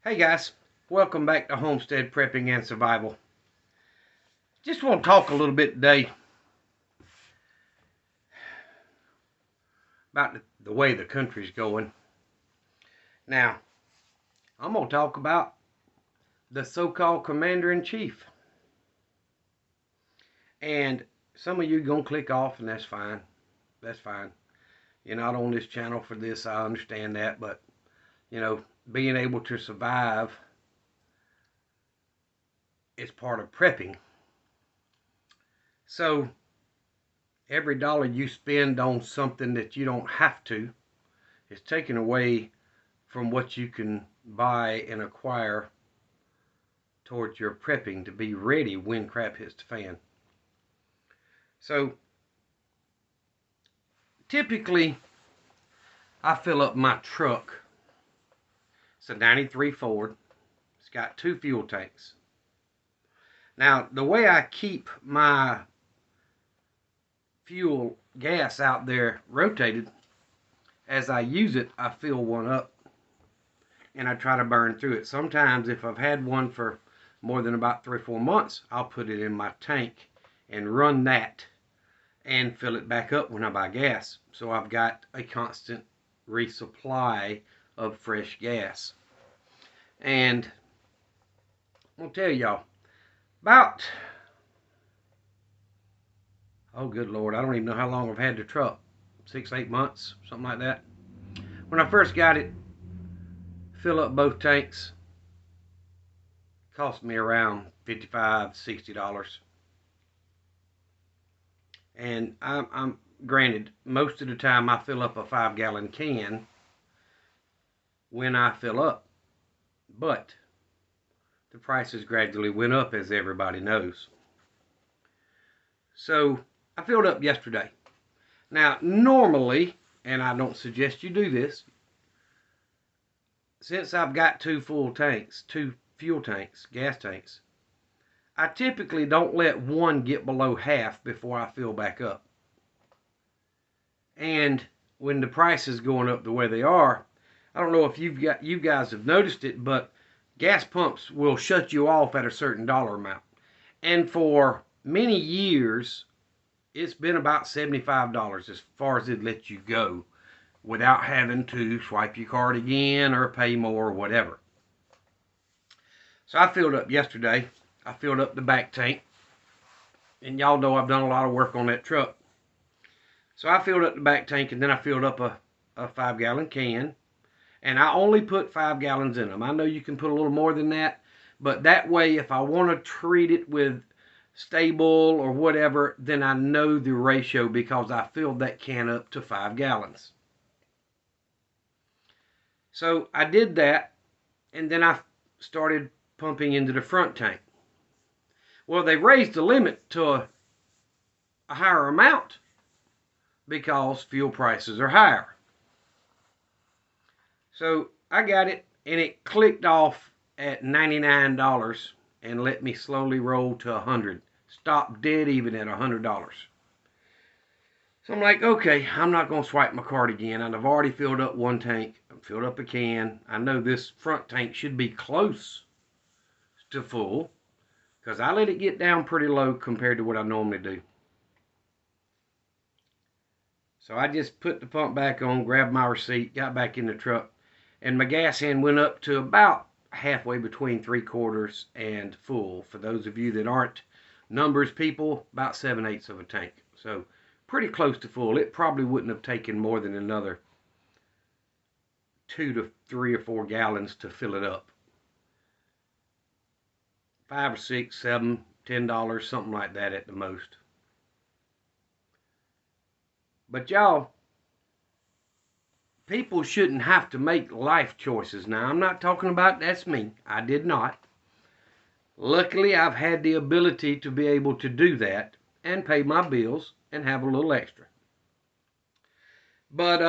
Hey guys, welcome back to Homestead Prepping and Survival. Just want to talk a little bit today about the way the country's going. Now, I'm going to talk about the so-called Commander-in-Chief. And some of you are going to click off, and that's fine. That's fine. You're not on this channel for this, I understand that, but, being able to survive is part of prepping. So, every dollar you spend on something that you don't have to is taken away from what you can buy and acquire towards your prepping to be ready when crap hits the fan. So, typically, I fill up my truck. It's a 93 Ford. It's got 2 fuel tanks. Now, the way I keep my fuel gas out there rotated, as I use it, I fill one up and I try to burn through it. Sometimes if I've had one for more than about 3 or 4 months, I'll put it in my tank and run that and fill it back up when I buy gas. So I've got a constant resupply of fresh gas. And I'll tell y'all, about, oh good Lord, I don't even know how long I've had the truck. 6, 8 months, something like that. When I first got it, fill up both tanks, cost me around $55, $60. And I'm granted, most of the time I fill up a 5-gallon can when I fill up. But the prices gradually went up, as everybody knows. So I filled up yesterday. Now, normally, and I don't suggest you do this, since I've got 2 full tanks, 2 fuel tanks, gas tanks, I typically don't let one get below half before I fill back up. And when the price is going up the way they are, I don't know if you guys have noticed it, but gas pumps will shut you off at a certain dollar amount. And for many years, it's been about $75 as far as it lets you go without having to swipe your card again or pay more or whatever. So I filled up yesterday. I filled up the back tank. And y'all know I've done a lot of work on that truck. So I filled up the back tank, and then I filled up a 5-gallon can. And I only put 5 gallons in them. I know you can put a little more than that, but that way if I want to treat it with stable or whatever, then I know the ratio because I filled that can up to 5 gallons. So I did that, and then I started pumping into the front tank. Well, they raised the limit to a higher amount because fuel prices are higher. So I got it, and it clicked off at $99 and let me slowly roll to $100. Stopped dead even at $100. So I'm like, okay, I'm not going to swipe my card again. And I've already filled up one tank. I've filled up a can. I know this front tank should be close to full because I let it get down pretty low compared to what I normally do. So I just put the pump back on, grabbed my receipt, got back in the truck, and my gas end went up to about halfway between 3/4 and full. For those of you that aren't numbers people, about 7/8 of a tank. So pretty close to full. It probably wouldn't have taken more than another 2 to 3 or 4 gallons to fill it up. 5 or 6, 7, $10, something like that at the most. But y'all, people shouldn't have to make life choices. Now, I'm not talking about that's me. I did not. Luckily, I've had the ability to be able to do that and pay my bills and have a little extra. But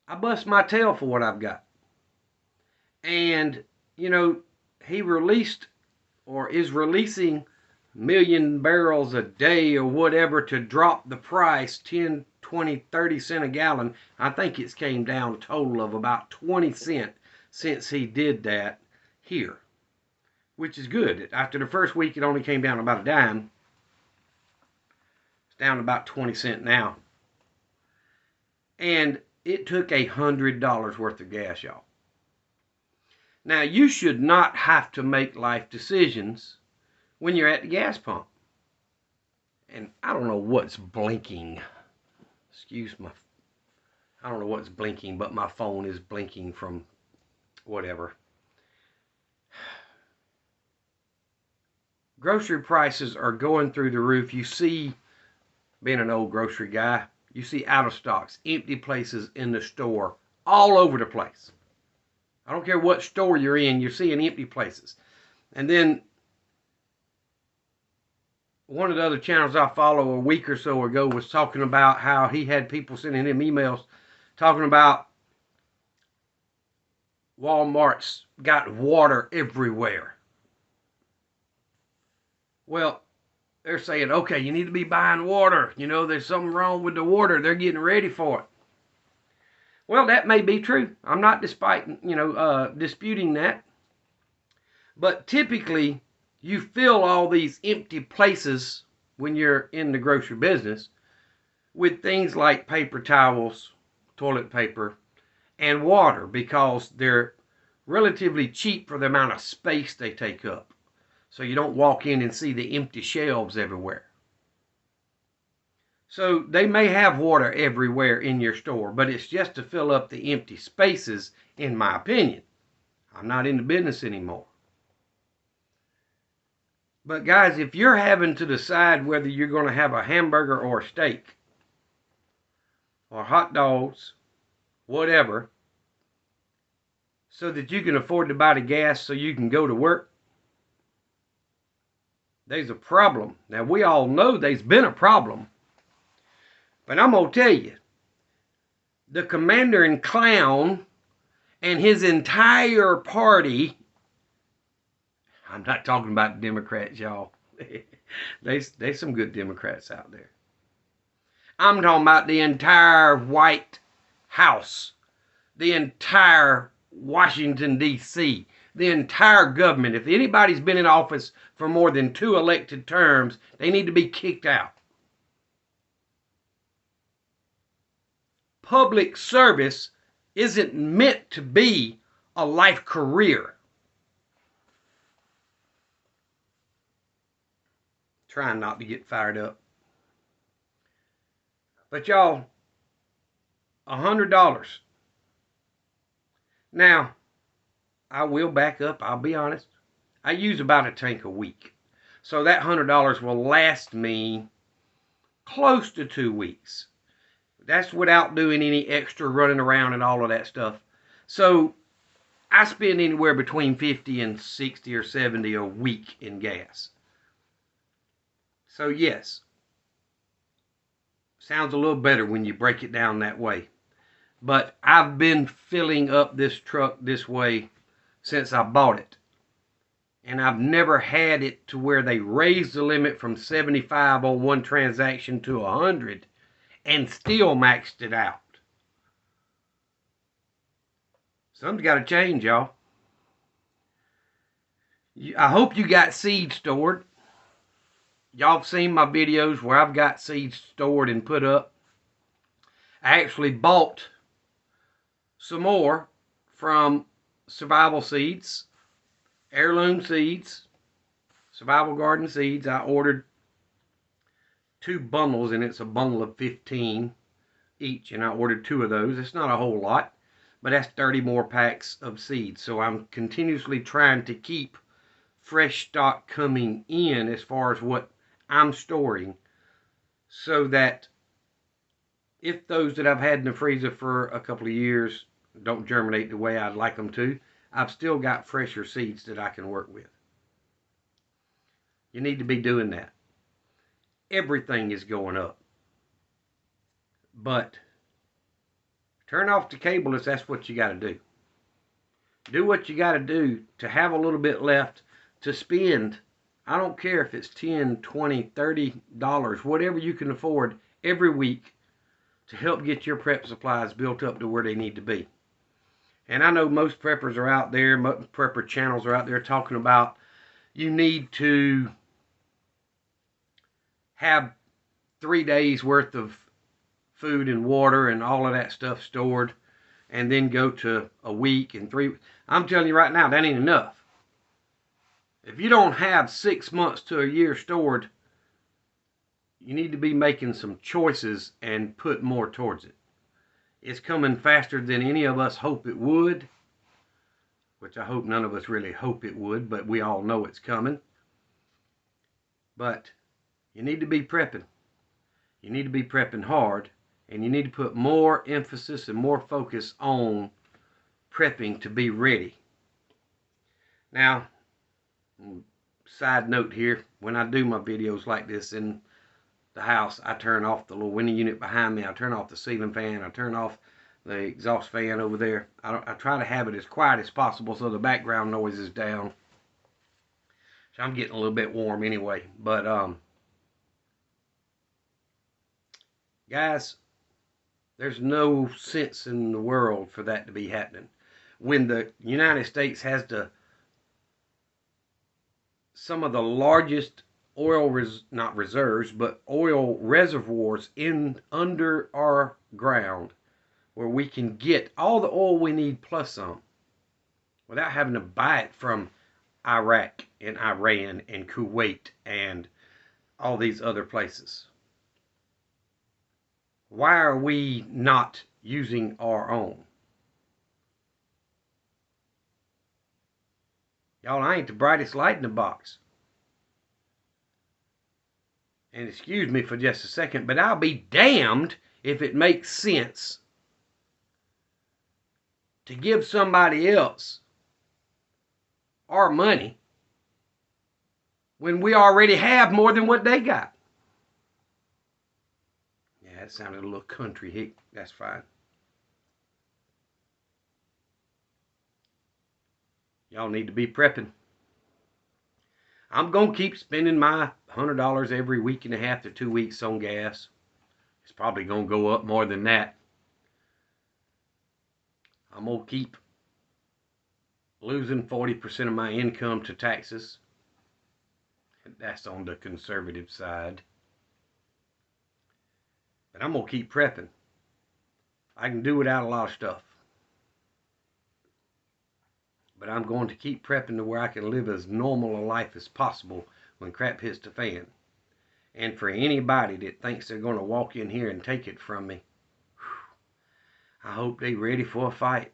I bust my tail for what I've got. And, he released or is releasing million barrels a day or whatever to drop the price 10, 20, 30 cents a gallon. I think it's came down a total of about 20 cents since he did that here, which is good. After the first week, it only came down about a dime. It's down about 20 cents now. And it took $100 worth of gas, y'all. Now, you should not have to make life decisions when you're at the gas pump. And I don't know what's blinking. Excuse me. I don't know what's blinking, but my phone is blinking from whatever. Grocery prices are going through the roof. You see, being an old grocery guy, you see out of stocks, empty places in the store all over the place. I don't care what store you're in, you're seeing empty places. And then one of the other channels I follow a week or so ago was talking about how he had people sending him emails talking about Walmart's got water everywhere. Well, they're saying, okay, you need to be buying water. You know, there's something wrong with the water. They're getting ready for it. Well, that may be true. I'm not disputing that. But typically, you fill all these empty places when you're in the grocery business with things like paper towels, toilet paper, and water because they're relatively cheap for the amount of space they take up. So you don't walk in and see the empty shelves everywhere. So they may have water everywhere in your store, but it's just to fill up the empty spaces, in my opinion. I'm not in the business anymore. But guys, if you're having to decide whether you're going to have a hamburger or a steak, or hot dogs, whatever, so that you can afford to buy the gas so you can go to work, there's a problem. Now, we all know there's been a problem. But I'm going to tell you, the commander and clown and his entire party, I'm not talking about Democrats, y'all. There's some good Democrats out there. I'm talking about the entire White House, the entire Washington, D.C., the entire government. If anybody's been in office for more than 2 elected terms, they need to be kicked out. Public service isn't meant to be a life career. Trying not to get fired up. But y'all, $100. Now, I will back up, I'll be honest. I use about a tank a week. So that $100 will last me close to 2 weeks. That's without doing any extra running around and all of that stuff. So I spend anywhere between 50 and 60 or 70 a week in gas. So yes, sounds a little better when you break it down that way. But I've been filling up this truck this way since I bought it. And I've never had it to where they raised the limit from 75 on one transaction to 100 and still maxed it out. Something's got to change, y'all. I hope you got seed stored. Y'all have seen my videos where I've got seeds stored and put up. I actually bought some more from Survival Seeds, Heirloom Seeds, Survival Garden Seeds. I ordered 2 bundles, and it's a bundle of 15 each, and I ordered 2 of those. It's not a whole lot, but that's 30 more packs of seeds. So I'm continuously trying to keep fresh stock coming in as far as what I'm storing, so that if those that I've had in the freezer for a couple of years don't germinate the way I'd like them to, I've still got fresher seeds that I can work with. You need to be doing that. Everything is going up. But turn off the cable if that's what you got to do. Do what you got to do to have a little bit left to spend. I don't care if it's $10, $20, $30, whatever you can afford every week to help get your prep supplies built up to where they need to be. And I know most preppers are out there, most prepper channels are out there talking about you need to have 3 days worth of food and water and all of that stuff stored, and then go to a week and 3. I'm telling you right now, that ain't enough. If you don't have 6 months to a year stored, you need to be making some choices and put more towards it. It's coming faster than any of us hope it would, which I hope none of us really hope it would, but we all know it's coming. But you need to be prepping. You need to be prepping hard, and you need to put more emphasis and more focus on prepping to be ready. Now, side note here, when I do my videos like this in the house, I turn off the little window unit behind me, I turn off the ceiling fan, I turn off the exhaust fan over there. I try to have it as quiet as possible so the background noise is down. So I'm getting a little bit warm anyway. But guys, there's no sense in the world for that to be happening. When the United States has some of the largest oil, not reserves, but oil reservoirs under our ground, where we can get all the oil we need plus some without having to buy it from Iraq and Iran and Kuwait and all these other places. Why are we not using our own? Y'all, I ain't the brightest light in the box. And excuse me for just a second, but I'll be damned if it makes sense to give somebody else our money when we already have more than what they got. Yeah, that sounded a little country hick. That's fine. Y'all need to be prepping. I'm going to keep spending my $100 every week and a half to 2 weeks on gas. It's probably going to go up more than that. I'm going to keep losing 40% of my income to taxes. That's on the conservative side. But I'm going to keep prepping. I can do without a lot of stuff. But I'm going to keep prepping to where I can live as normal a life as possible when crap hits the fan. And for anybody that thinks they're going to walk in here and take it from me, I hope they're ready for a fight.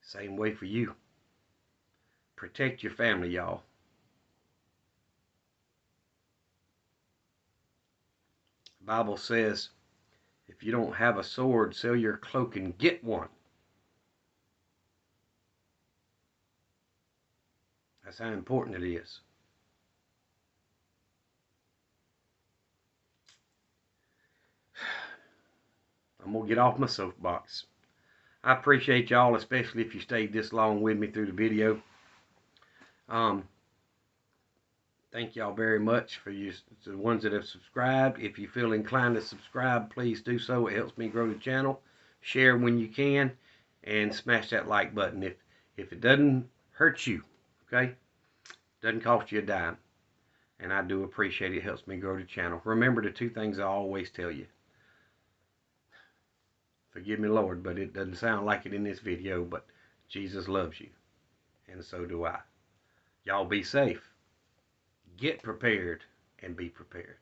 Same way for you. Protect your family, y'all. The Bible says, if you don't have a sword, sell your cloak and get one. That's how important it is. I'm going to get off my soapbox. I appreciate y'all, especially if you stayed this long with me through the video. Thank y'all very much for you, the ones that have subscribed. If you feel inclined to subscribe, please do so. It helps me grow the channel. Share when you can, and smash that like button if it doesn't hurt you, okay? Doesn't cost you a dime, and I do appreciate it. It helps me grow the channel. Remember the 2 things I always tell you. Forgive me, Lord, but it doesn't sound like it in this video, but Jesus loves you, and so do I. Y'all be safe. Get prepared and be prepared.